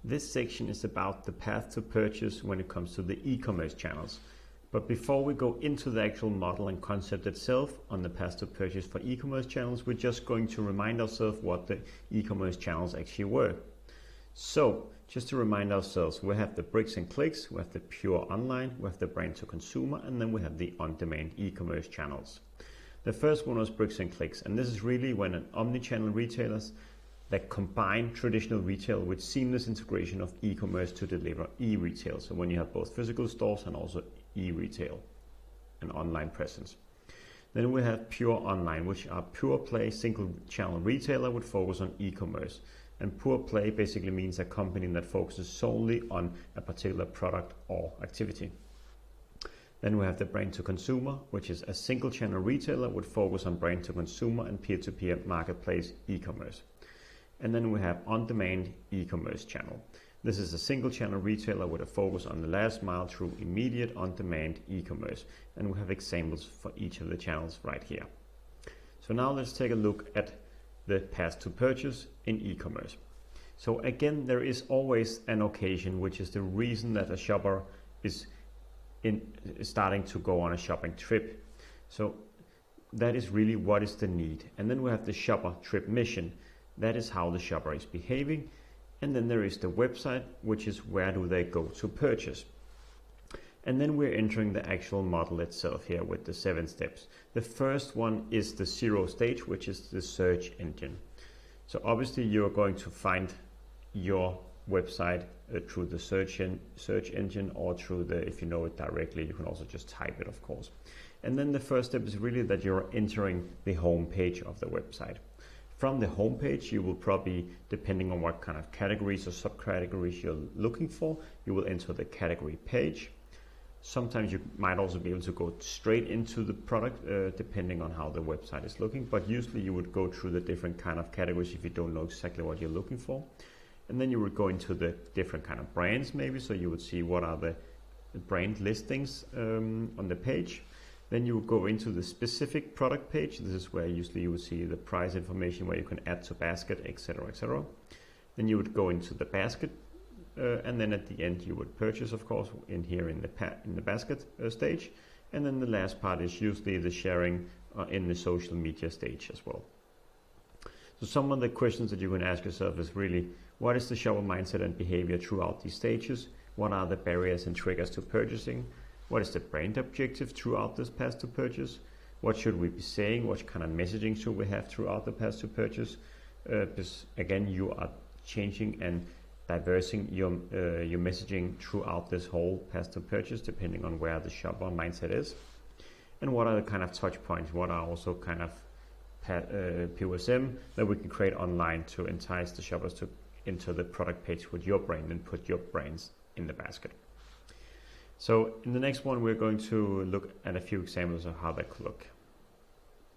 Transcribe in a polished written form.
This section is about the path to purchase when it comes to the e-commerce channels. But before we go into the actual model and concept itself on the path to purchase for e-commerce channels, we're just going to remind ourselves what the e-commerce channels actually were. So just to remind ourselves, we have the bricks and clicks, we have the pure online, we have the brand to consumer, and then we have the on-demand e-commerce channels. The first one was bricks and clicks, and this is really when an omni-channel retailers that combine traditional retail with seamless integration of e-commerce to deliver e-retail. So when you have both physical stores and also e-retail and online presence. Then we have pure online, which are pure play single channel retailer with focus on e-commerce. And pure play basically means a company that focuses solely on a particular product or activity. Then we have the brand to consumer, which is a single channel retailer with focus on brand to consumer and peer-to-peer marketplace e-commerce. And then we have on-demand e-commerce channel. This is a single channel retailer with a focus on the last mile through immediate on-demand e-commerce. And we have examples for each of the channels right here. So now let's take a look at the path to purchase in e-commerce. So again, there is always an occasion, which is the reason that a shopper is starting to go on a shopping trip. So that is really what is the need. And then we have the shopper trip mission. That is how the shopper is behaving. And then there is the website, which is where do they go to purchase. And then we're entering the actual model itself here with the 7 steps. The first one is the 0 stage, which is the search engine. So obviously you're going to find your website through the search engine or through the, if you know it directly, you can also just type it, of course. And then the first step is really that you're entering the home page of the website. From the home page, you will probably, depending on what kind of categories or subcategories you're looking for, you will enter the category page. Sometimes you might also be able to go straight into the product, depending on how the website is looking. But usually you would go through the different kind of categories if you don't know exactly what you're looking for. And then you would go into the different kind of brands maybe. So you would see what are the brand listings on the page. Then you would go into the specific product page. This is where usually you would see the price information where you can add to basket, etc., etc. Then you would go into the basket, and then at the end you would purchase, of course, in here in the basket stage. And then the last part is usually the sharing in the social media stage as well. So some of the questions that you can ask yourself is really, what is the shopper mindset and behavior throughout these stages? What are the barriers and triggers to purchasing? What is the brand objective throughout this path to purchase? What should we be saying? What kind of messaging should we have throughout the path to purchase? Because again, you are changing and diversing your messaging throughout this whole path to purchase, depending on where the shopper mindset is. And what are the kind of touch points? What are also kind of POSM that we can create online to entice the shoppers to enter the product page with your brand and put your brands in the basket. So in the next one, we're going to look at a few examples of how that could look.